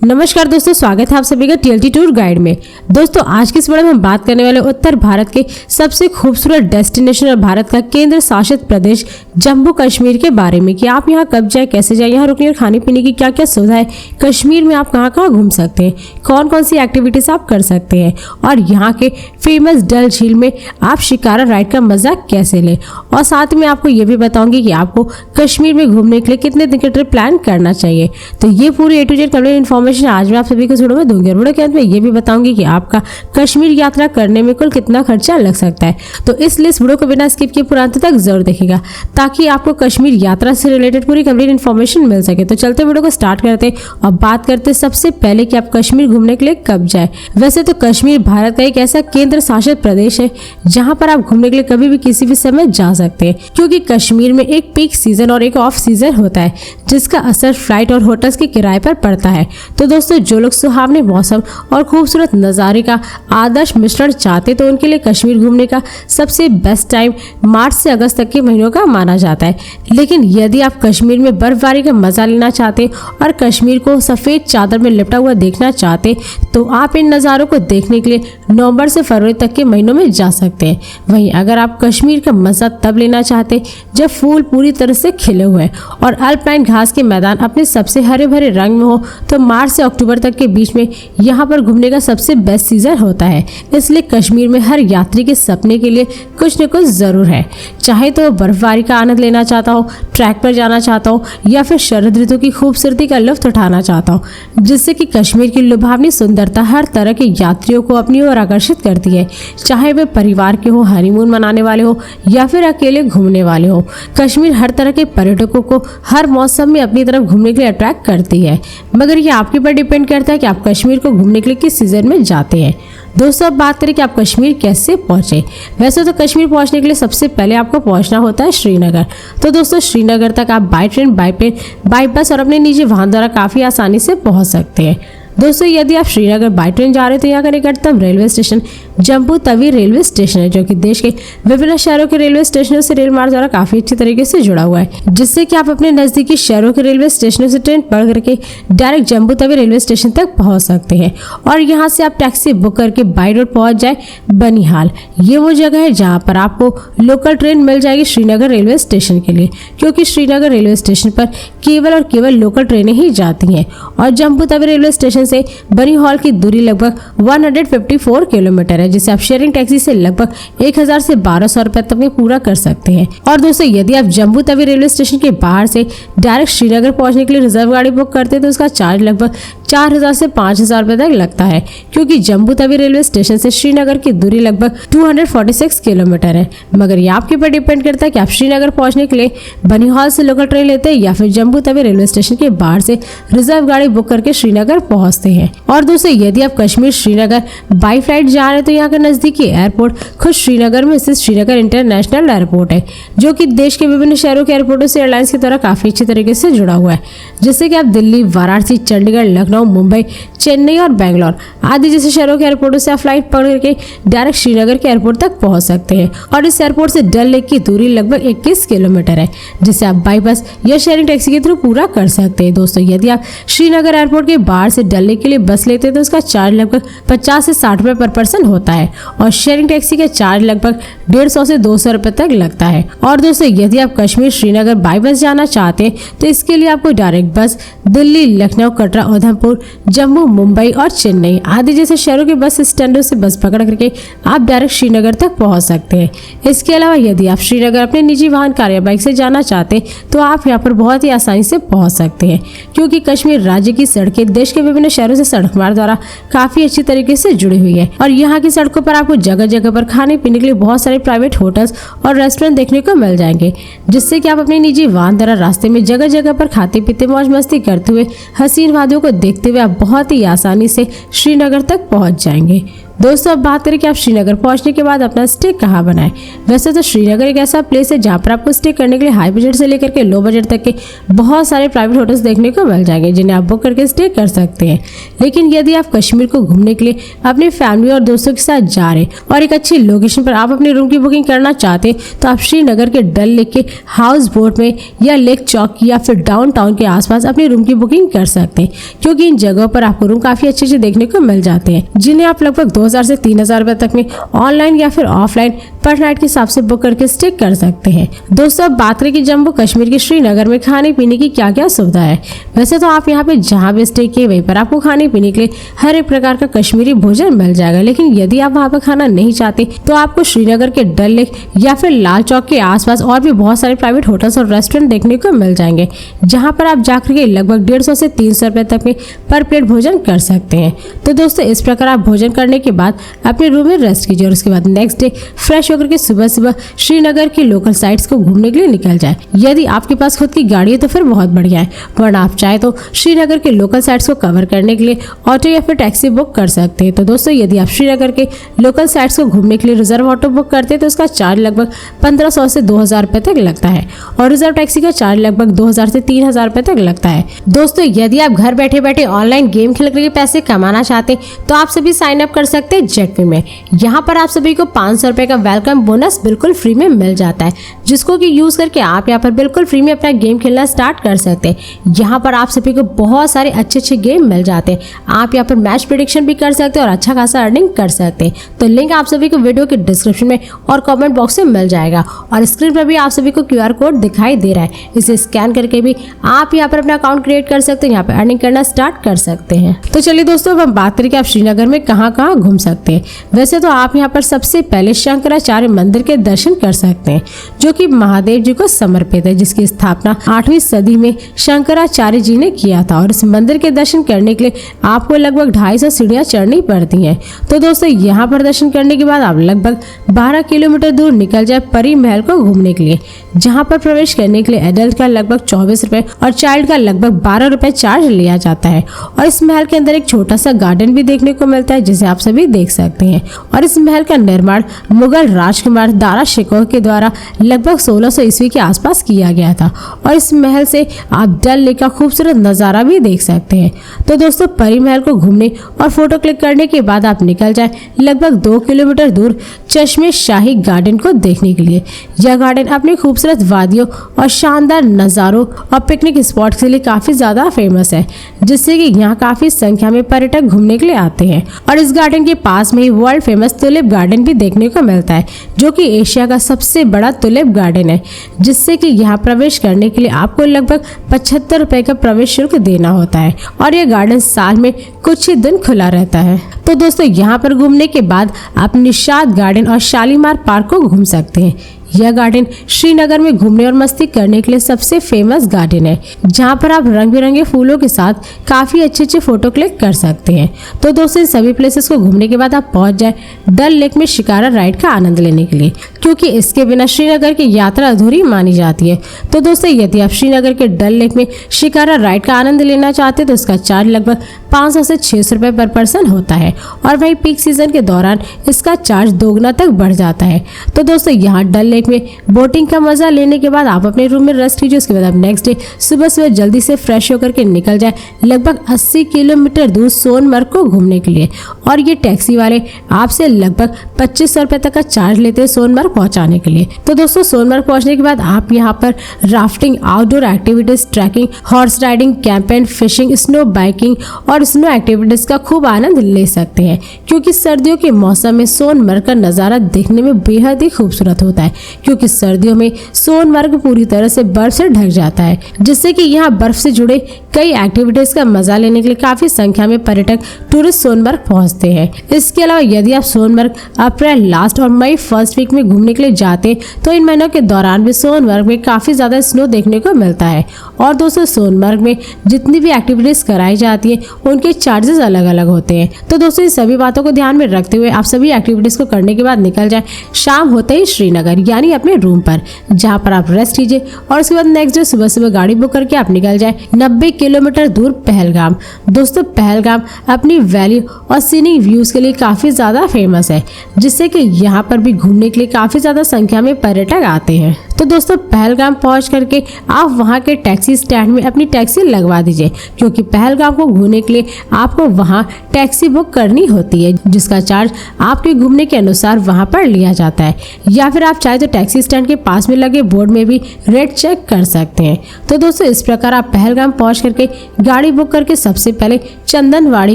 नमस्कार दोस्तों, स्वागत है आप सभी का टीएलटी टूर गाइड में। दोस्तों आज की इस वीडियो में हम बात करने वाले उत्तर भारत के सबसे खूबसूरत डेस्टिनेशन और भारत का केंद्र शासित प्रदेश जम्मू कश्मीर के बारे में कि आप यहाँ कब जाए, कैसे जाए, यहाँ रुकने और खाने पीने की क्या क्या सुविधा है, कश्मीर में आप कहाँ कहाँ घूम सकते हैं, कौन कौन सी एक्टिविटीज आप कर सकते हैं और यहाँ के फेमस डल झील में आप शिकारा राइड का मजा कैसे लें। और साथ में आपको ये भी बताऊंगी कि आपको कश्मीर में घूमने के लिए कितने दिन का ट्रिप प्लान करना चाहिए। तो ये पूरी A to Z complete information आज मैं आप सभी को वीडियो में दूंगी और वीडियो के अंत में ये भी बताऊंगी कि आपका कश्मीर यात्रा करने में कुल कितना खर्चा लग सकता है। तो इसलिए इस वीडियो को बिना स्किप किए पूरा अंत तक जरूर देखिएगा ताकि आपको कश्मीर यात्रा से रिलेटेड पूरी कंप्लीट इन्फॉर्मेशन मिल सके। तो चलते वीडियो को स्टार्ट करते और बात करते सबसे पहले कि आप कश्मीर घूमने के लिए कब जाए। वैसे तो कश्मीर भारत का एक ऐसा केंद्र शासित प्रदेश है जहाँ पर आप घूमने के लिए कभी भी किसी भी समय जा सकते हैं, क्योंकि कश्मीर में एक पीक सीजन और एक ऑफ सीजन होता है जिसका असर फ्लाइट और होटल्स के किराए पर पड़ता है। तो दोस्तों जो लोग सुहावने मौसम और खूबसूरत नज़ारे का आदर्श मिश्रण चाहते तो उनके लिए कश्मीर घूमने का सबसे बेस्ट टाइम मार्च से अगस्त तक के महीनों का माना जाता है। लेकिन यदि आप कश्मीर में बर्फबारी का मजा लेना चाहते और कश्मीर को सफ़ेद चादर में लिपटा हुआ देखना चाहते तो आप इन नज़ारों को देखने के लिए नवंबर से फरवरी तक के महीनों में जा सकते हैं। वहीं अगर आप कश्मीर का मजा तब लेना चाहते जब फूल पूरी तरह से खिले हुए हैं और अल्पाइन घास के मैदान अपने सबसे हरे भरे रंग में हो तो मार्च से अक्टूबर तक के बीच में यहाँ पर घूमने का सबसे बेस्ट सीजन होता है। इसलिए कश्मीर में हर यात्री के सपने के लिए कुछ न कुछ जरूर है, चाहे तो बर्फबारी का आनंद लेना चाहता हो, ट्रैक पर जाना चाहता हो या फिर शरद ऋतु की खूबसूरती का लुत्फ उठाना चाहता हो, जिससे कि कश्मीर की लुभावनी सुंदरता हर तरह के यात्रियों को अपनी ओर आकर्षित करती है। चाहे वे परिवार के हो, हनीमून मनाने वाले हो या फिर अकेले घूमने वाले हो, कश्मीर हर तरह के पर्यटकों को हर मौसम में अपनी तरफ घूमने के लिए अट्रैक्ट करती है। मगर ये आपके ऊपर डिपेंड करता है कि आप कश्मीर को घूमने के लिए किस सीजन में जाते हैं। दोस्तों अब बात करें कि आप कश्मीर कैसे पहुंचे। वैसे तो कश्मीर पहुंचने के लिए सबसे पहले आपको पहुंचना होता है श्रीनगर। तो दोस्तों श्रीनगर तक आप by train, by plane, by bus और अपने निजी वाहन द्वारा काफ़ी आसानी से पहुंच सकते हैं। दोस्तों यदि आप श्रीनगर बाई ट्रेन जा रहे हैं तो यहाँ का निकटतम railway station Jammu Tawi railway station है, जो कि देश के विभिन्न शहरों के रेलवे स्टेशनों से रेल मार्ग द्वारा काफी अच्छी तरीके से जुड़ा हुआ है, जिससे कि आप अपने नजदीकी शहरों के रेलवे स्टेशनों से ट्रेन पकड़ करके direct Jammu Tawi railway station तक पहुंच सकते हैं और यहाँ से आप टैक्सी बुक करके बाई रोड पहुंच जाए बनिहाल। ये वो जगह है जहाँ पर आपको लोकल ट्रेन मिल जाएगी श्रीनगर रेलवे स्टेशन के लिए, क्योंकि श्रीनगर रेलवे स्टेशन पर केवल और केवल लोकल ट्रेनें ही जाती हैं और जम्मू तवी रेलवे स्टेशन से बनिहाल की दूरी लगभग 154 किलोमीटर है, जिसे आप शेयरिंग टैक्सी से लगभग 1000 से 1200 रुपए तक में पूरा कर सकते हैं। और दोस्तों यदि आप जम्मू तवी रेलवे स्टेशन के बाहर से डायरेक्ट श्रीनगर पहुंचने के लिए रिजर्व गाड़ी बुक करते हैं तो उसका चार्ज लगभग 4000 से 5000 रुपए तक लगता है, क्योंकि जम्मू तवी रेलवे स्टेशन से श्रीनगर की दूरी लगभग 246 किलोमीटर है। मगर ये आपके ऊपर डिपेंड करता है कि आप श्रीनगर पहुंचने के लिए बनिहाल से लोकल ट्रेन लेते हैं या फिर जम्मू तवी रेलवे स्टेशन के बाहर से रिजर्व गाड़ी बुक करके श्रीनगर पहुंचते हैं। और दोस्तों यदि आप कश्मीर श्रीनगर बाई फ्लाइट जा रहे हैं तो यहाँ का नजदीकी एयरपोर्ट खुद श्रीनगर में स्थित श्रीनगर इंटरनेशनल एयरपोर्ट है, जो कि देश के विभिन्न शहरों के एयरपोर्टों से एयरलाइंस की तरह काफी अच्छी तरीके से जुड़ा हुआ है, जिससे कि आप दिल्ली, वाराणसी, चंडीगढ़, लखनऊ, मुंबई, चेन्नई और बेंगलोर आदि जैसे शहरों के एयरपोर्टों से आप फ्लाइट पकड़ करके डायरेक्ट श्रीनगर के एयरपोर्ट तक पहुंच सकते हैं। और इस एयरपोर्ट से डल लेक की दूरी लगभग 21 किलोमीटर है, जिसे आप बाई बस या शेयरिंग टैक्सी के थ्रू पूरा कर सकते हैं। दोस्तों यदि आप श्रीनगर एयरपोर्ट के बाहर से डल लेक के लिए बस लेते हैं तो उसका चार्ज लगभग 50 से 60 रुपए पर पर्सन होता है और शेयरिंग टैक्सी का चार्ज लगभग 150 से 200 रुपए तक लगता है। और दोस्तों यदि आप कश्मीर श्रीनगर बाई बस जाना चाहते हैं तो इसके लिए आपको डायरेक्ट बस दिल्ली, लखनऊ, कटरा, उधमपुर, जम्मू, मुंबई और चेन्नई आदि जैसे शहरों के बस स्टैंडों से बस पकड़ करके आप डायरेक्ट श्रीनगर तक पहुंच सकते हैं। इसके अलावा यदि आप श्रीनगर अपने निजी वाहन, कार या बाइक से जाना चाहते हैं तो आप यहाँ पर बहुत ही आसानी से पहुंच सकते हैं, क्योंकि कश्मीर राज्य की सड़कें देश के विभिन्न शहरों से सड़क मार्ग द्वारा काफी अच्छी तरीके से जुड़ी हुई है और यहाँ की सड़कों पर आपको जगह जगह पर खाने पीने के लिए बहुत सारे प्राइवेट होटल्स और रेस्टोरेंट देखने को मिल जाएंगे, जिससे कि आप अपने निजी वाहन द्वारा रास्ते में जगह जगह पर खाते पीते मौज मस्ती करते हुए हसीन वादियों को देखते हुए आप बहुत ही आसानी से श्रीनगर तक पहुंच जाएंगे। दोस्तों अब बात करें कि आप श्रीनगर पहुंचने के बाद अपना स्टे कहाँ बनाएं। वैसे तो श्रीनगर एक ऐसा प्लेस है जहाँ पर आपको स्टे करने के लिए हाई बजट से लेकर के लो बजट तक के बहुत सारे प्राइवेट होटल्स देखने को मिल जाएंगे जिन्हें आप बुक करके स्टे कर सकते हैं। लेकिन यदि आप कश्मीर को घूमने के लिए अपनी फैमिली और दोस्तों के साथ जा रहे हैं और एक अच्छी लोकेशन पर आप अपनी रूम की बुकिंग करना चाहते हैं तो आप श्रीनगर के डल लेक के हाउस बोट में या लेक चौक या फिर डाउनटाउन के आसपास अपनी रूम की बुकिंग कर सकते हैं, क्योंकि इन जगहों पर आपको रूम काफी अच्छे से देखने को मिल जाते हैं जिन्हें आप लगभग 2000 से 3000 रुपए तक में ऑनलाइन या फिर ऑफलाइन पर नाइट के हिसाब से बुक करके स्टे कर सकते हैं। दोस्तों अब बात करें कि जम्मू कश्मीर के श्रीनगर में खाने पीने की क्या क्या सुविधा है। वैसे तो आप यहाँ पे जहाँ भी स्टे किए वहीं पर आपको खाने पीने के लिए हर एक प्रकार का कश्मीरी भोजन मिल जाएगा, लेकिन यदि आप वहाँ पर खाना नहीं चाहते तो आपको श्रीनगर के डल लेक या फिर लाल चौक के आसपास और भी बहुत सारे प्राइवेट होटल्स और रेस्टोरेंट देखने को मिल जाएंगे जहाँ पर आप जाकर के लगभग 150 से 300 रुपए तक में पर प्लेट भोजन कर सकते हैं। तो दोस्तों इस प्रकार आप भोजन करने के बाद अपने रूम में रेस्ट कीजिए और उसके बाद नेक्स्ट डे फ्रेश होकर के सुबह सुबह श्रीनगर के लोकल साइट्स को घूमने के लिए निकल जाए। यदि आपके पास खुद की गाड़ी है तो फिर बहुत बढ़िया है, वरना आप चाहे तो श्रीनगर के लोकल साइट्स को कवर करने के लिए ऑटो या फिर टैक्सी बुक कर सकते हैं। तो दोस्तों यदि आप श्रीनगर के लोकल साइट्स को घूमने के लिए रिजर्व ऑटो बुक करते हैं तो उसका चार्ज लगभग 1500 से 2000 रुपए तक लगता है और रिजर्व टैक्सी का चार्ज लगभग 2000 से 3000 रुपए तक लगता है। दोस्तों यदि आप घर बैठे बैठे ऑनलाइन गेम खेल करके पैसे कमाना चाहते हैं तो आप सभी साइन अप कर सकते हैं जेटवे में। यहाँ पर आप सभी को 500 रुपए का वेलकम बोनस बिल्कुल फ्री में मिल जाता है, जिसको कि यूज करके आप यहाँ पर बिल्कुल फ्री में अपना गेम खेलना स्टार्ट कर सकते हैं। यहाँ पर आप सभी को बहुत सारे अच्छे गेम मिल जाते हैं। आप यहाँ पर मैच प्रेडिक्शन भी कर सकते हैं और अच्छा खासा अर्निंग कर सकते हैं। तो लिंक आप सभी को वीडियो के डिस्क्रिप्शन में और कमेंट बॉक्स में मिल जाएगा और स्क्रीन पर भी आप सभी को QR कोड दिखाई दे रहा है, इसे स्कैन करके भी आप यहाँ पर अपना अकाउंट क्रिएट कर सकते हैं, यहाँ पर अर्निंग करना स्टार्ट कर सकते हैं। तो चलिए दोस्तों अब हम बात करें कि आप श्रीनगर में कहाँ कहाँ घूम सकते हैं। वैसे तो आप यहाँ पर सबसे पहले शंकराचार्य मंदिर के दर्शन कर सकते हैं जो कि महादेव जी को समर्पित है, जिसकी स्थापना 8वीं सदी में शंकराचार्य जी ने किया था और इस मंदिर के दर्शन करने के लिए आपको लगभग 250 सीढ़ियां चढ़नी पड़ती हैं। तो दोस्तों यहाँ पर दर्शन करने के बाद आप लगभग 12 किलोमीटर दूर निकल जाए परी महल को घूमने के लिए, जहाँ पर प्रवेश करने के लिए एडल्ट का लगभग 24 रुपए और चाइल्ड का लगभग 12 रुपए चार्ज लिया जाता है। और इस महल के अंदर एक छोटा सा गार्डन भी देखने को मिलता है जिसे आप सभी देख सकते हैं। और इस महल का निर्माण मुगल राजकुमार दारा शिकोह के द्वारा लगभग 1600 ईस्वी के आसपास किया गया था और इस महल से आप डल लेक का खूबसूरत नजारा भी देख सकते हैं। तो दोस्तों परी महल को घूमने और फोटो क्लिक करने के बाद आप निकल जाए लगभग 2 किलोमीटर दूर चश्मे शाही गार्डन को देखने के लिए। यह गार्डन अपने खूबसूरत वादियों और शानदार नज़ारों और पिकनिक स्पॉट के लिए काफी ज्यादा फेमस है, जिससे कि यहाँ काफी संख्या में पर्यटक घूमने के लिए आते हैं। और इस गार्डन के पास में ही वर्ल्ड फेमस टुलिप गार्डन भी देखने को मिलता है जो कि एशिया का सबसे बड़ा टुलिप गार्डन है, जिससे कि यहाँ प्रवेश करने के लिए आपको लगभग 75 रुपए का प्रवेश शुल्क देना होता है और यह गार्डन साल में कुछ ही दिन खुला रहता है। तो दोस्तों यहाँ पर घूमने के बाद आप निशाद गार्डन और शालीमार पार्क को घूम सकते हैं। यह गार्डन श्रीनगर में घूमने और मस्ती करने के लिए सबसे फेमस गार्डन है, जहां पर आप रंग बिरंगे फूलों के साथ काफी अच्छे फोटो क्लिक कर सकते हैं। तो दोस्तों इन सभी प्लेसेस को घूमने के बाद आप पहुंच जाए डल लेक में शिकारा राइड का आनंद लेने के लिए, क्योंकि इसके बिना श्रीनगर की यात्रा अधूरी मानी जाती है। तो दोस्तों यदि आप श्रीनगर के डल लेक में शिकारा राइड का आनंद लेना चाहते हैं तो इसका चार्ज लगभग 500 से 600 रुपए पर पर्सन होता है और वही पीक सीजन के दौरान इसका चार्ज दोगुना तक बढ़ जाता है। तो दोस्तों यहाँ डल लेक में बोटिंग का मजा लेने के बाद आप अपने रूम में रेस्ट कीजिए। उसके बाद आप नेक्स्ट डे सुबह सुबह जल्दी से फ्रेश होकर के निकल जाए लगभग 80 किलोमीटर दूर सोनमर्ग को घूमने के लिए और ये टैक्सी वाले आपसे लगभग 2500 रुपए तक का चार्ज लेते हैं सोनमर्ग पहुंचाने के लिए। तो दोस्तों सोनमर्ग पहुंचने के बाद आप यहाँ पर rafting, outdoor activities, trekking, horse riding, camping, fishing, snow biking और स्नो एक्टिविटीज का खूब आनंद ले सकते हैं, क्योंकि सर्दियों के मौसम में सोनमर्ग का नजारा देखने में बेहद ही खूबसूरत होता है, क्योंकि सर्दियों में सोनमर्ग पूरी तरह से बर्फ से ढक जाता है, जिससे कि यहाँ बर्फ से जुड़े कई एक्टिविटीज का मजा लेने के लिए काफी संख्या में पर्यटक टूरिस्ट सोनमर्ग पहुंचते हैं। इसके अलावा यदि आप सोनमर्ग अप्रैल लास्ट और मई फर्स्ट वीक में घूमने के लिए जाते हैं तो इन महीनों के दौरान भी सोनमर्ग में काफी ज्यादा स्नो देखने को मिलता है। और दोस्तों सोनमर्ग में जितनी भी एक्टिविटीज कराई जाती है उनके चार्जेस अलग अलग होते हैं। तो दोस्तों इन सभी बातों को ध्यान में रखते हुए आप सभी एक्टिविटीज को करने के बाद निकल जाए शाम होते ही श्रीनगर, यानी अपने रूम पर, जहाँ पर आप रेस्ट कीजिए और उसके बाद नेक्स्ट डे सुबह सुबह गाड़ी बुक करके आप निकल जाए 90 किलोमीटर दूर पहलगाम। दोस्तों पहलगाम अपनी वैली और सीनिक व्यूज के लिए काफी ज्यादा फेमस है, जिससे कि यहाँ पर भी घूमने के लिए काफी ज्यादा संख्या में पर्यटक आते हैं। तो दोस्तों पहलगाम पहुंच करके आप वहां के टैक्सी स्टैंड में अपनी टैक्सी लगवा दीजिए, क्योंकि पहलगाम को घूमने के लिए आपको वहां टैक्सी बुक करनी होती है, जिसका चार्ज आपके घूमने के अनुसार वहां पर लिया जाता है। या फिर आप चाहे तो टैक्सी स्टैंड के पास में लगे बोर्ड में भी रेट चेक कर सकते हैं। तो दोस्तों इस प्रकार आप पहलगाम पहुंच करके गाड़ी बुक करके सबसे पहले चंदनवाड़ी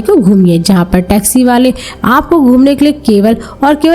को घूमिए, जहाँ पर टैक्सी वाले आपको घूमने के लिए केवल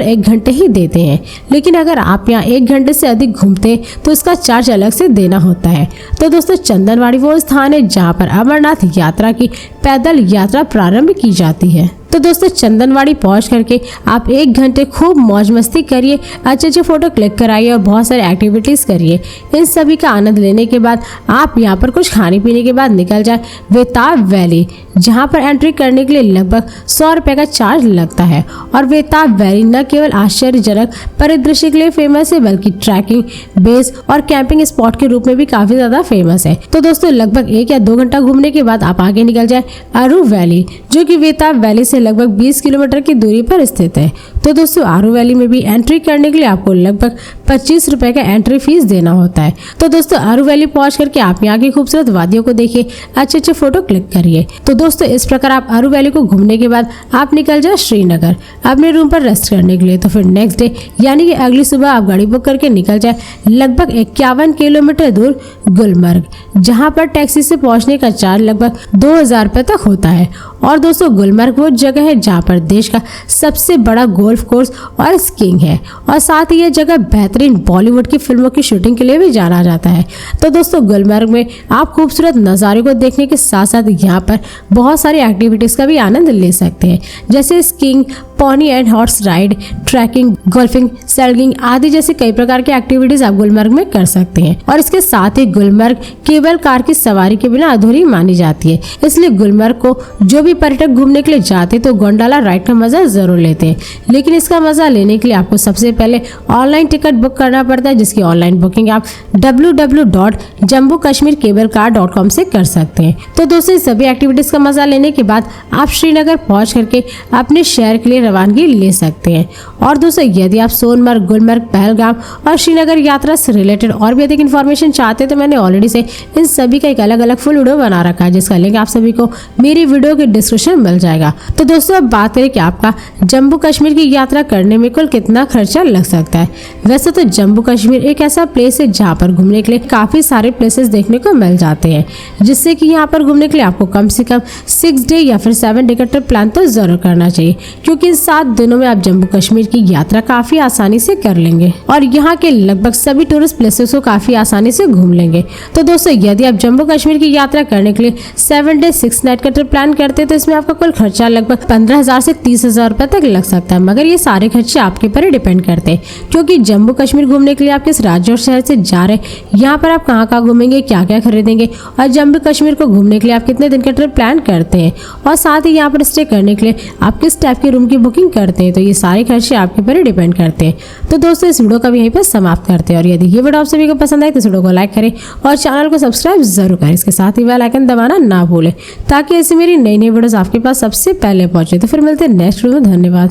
1 घंटे ही देते हैं। लेकिन अगर आप यहाँ 1 घंटे से अधिक घूमते हैं तो इसका चार्ज अलग से देना होता है। तो दोस्तों चंदनवाड़ी वो स्थान है जहाँ पर अमरनाथ यात्रा की पैदल यात्रा प्रारंभ की जाती है। तो दोस्तों चंदनवाड़ी पहुंच करके आप 1 घंटे खूब मौज मस्ती करिए, अच्छे फोटो क्लिक कराइए और बहुत सारे एक्टिविटीज करिए। इन सभी का आनंद लेने के बाद आप यहां पर कुछ खाने पीने के बाद निकल जाए बेताब वैली, जहां पर एंट्री करने के लिए लगभग 100 रुपए का चार्ज लगता है। और बेताब वैली न केवल आश्चर्यजनक परिदृश्य के लिए फेमस है, बल्कि ट्रैकिंग, बेस और कैंपिंग स्पॉट के रूप में भी काफी ज्यादा फेमस है। तो दोस्तों लगभग 1 या 2 घंटा घूमने के बाद आप आगे निकल जाए आरू वैली, जो कि बेताब वैली से लगभग 20 किलोमीटर की दूरी पर स्थित है। तो दोस्तों आरू वैली में भी एंट्री करने के लिए आपको लगभग 25 रुपए का एंट्री फीस देना होता है। तो दोस्तों आरू वैली पहुंच करके आप यहाँ की खूबसूरत वादियों को देखिए, अच्छे फोटो क्लिक करिए। तो दोस्तों इस प्रकार आप आरू वैली को घूमने के बाद आप निकल जाए श्रीनगर अपने रूम पर रेस्ट करने के लिए। तो फिर नेक्स्ट डे यानी कि अगली सुबह आप गाड़ी बुक करके निकल जाए लगभग 51 किलोमीटर दूर गुलमर्ग, जहाँ पर टैक्सी से पहुंचने का चार्ज लगभग 2000 रुपए तक होता है। और दोस्तों गुलमर्ग वो जगह है जहाँ पर देश का सबसे बड़ा गोल्फ कोर्स और स्कीइंग है, और साथ ही यह जगह बेहतरीन बॉलीवुड की फिल्मों की शूटिंग के लिए भी जाना जाता है। तो दोस्तों गुलमर्ग में आप खूबसूरत नज़ारे को देखने के साथ साथ यहाँ पर बहुत सारी एक्टिविटीज का भी आनंद ले सकते हैं, जैसे skiing, pony and horse ride, trekking, golfing, sailing आदि जैसे कई प्रकार की एक्टिविटीज आप गुलमर्ग में कर सकते हैं। और इसके साथ ही गुलमर्ग केबल कार की सवारी के बिना अधूरी मानी जाती है, इसलिए गुलमर्ग को जो भी पर्यटक घूमने के लिए जाते तो गोंडाला राइड का मजा जरूर लेते हैं। लेकिन इसका मजा लेने के लिए आपको सबसे पहले ऑनलाइन टिकट बुक करना पड़ता है, जिसकी ऑनलाइन बुकिंग आप www.jammukashmircablecar.com से कर सकते हैं। तो दोस्तों सभी एक्टिविटीज का मजा लेने के बाद आप श्रीनगर पहुंच करके अपने शहर के लिए रवानगी ले सकते हैं। और दोस्तों यदि आप सोनमर्ग, गुलमर्ग, पहलगाम और श्रीनगर यात्रा से रिलेटेड और भी अधिक इन्फॉर्मेशन चाहते हैं तो मैंने ऑलरेडी से इन सभी का एक अलग अलग फुल वीडियो बना रखा है, जिसका लिंक आप सभी को मेरी वीडियो के डिस्क्रिप्शन में मिल जाएगा। तो दोस्तों अब बात करें कि आपका जम्मू कश्मीर की यात्रा करने में कुल कितना खर्चा लग सकता है। वैसे तो जम्मू कश्मीर एक ऐसा प्लेस है जहाँ पर घूमने के लिए काफी सारे प्लेसेस देखने को मिल जाते हैं, जिससे कि यहाँ पर घूमने के लिए आपको कम से कम 6 डे या फिर 7 डे का ट्रिप प्लान तो जरूर करना चाहिए, क्योंकि इन 7 दिनों में आप जम्मू कश्मीर की यात्रा काफी आसानी से कर लेंगे और यहाँ के लगभग सभी टूरिस्ट प्लेसेस को काफी आसानी से घूम लेंगे। तो दोस्तों यदि आप जम्मू कश्मीर की यात्रा करने के लिए 7 डे 6 नाइट का ट्रिप प्लान करते हैं तो इसमें आपका कुल खर्चा लगभग 15,000 से 30,000 रुपए तक लग सकता है। मगर ये सारे खर्चे आपके पर ही डिपेंड करते हैं, क्योंकि जम्मू कश्मीर घूमने के लिए आप किस राज्य और शहर से जा रहे हैं, यहाँ पर आप कहाँ घूमेंगे, क्या क्या खरीदेंगे और जम्मू कश्मीर को घूमने के लिए आप कितने दिन का ट्रिप प्लान करते हैं, और साथ ही यहाँ पर स्टे करने के लिए आप किस टाइप के रूम की बुकिंग करते हैं। तो ये सारे खर्चे आपके पर ही डिपेंड करते हैं। तो दोस्तों इस वीडियो का भी यहीं पर समाप्त करते हैं, और यदि ये वीडियो आप सभी को पसंद आए तो इस वीडियो को लाइक करें और चैनल को सब्सक्राइब जरूर करें। इसके साथ ही बेल आइकन दबाना ना भूलें, ताकि ऐसी मेरी नई वीडियोस आपके पास सबसे पहले पहुंचे। तो फिर मिलते हैं नेक्स्ट वीडियो में। धन्यवाद।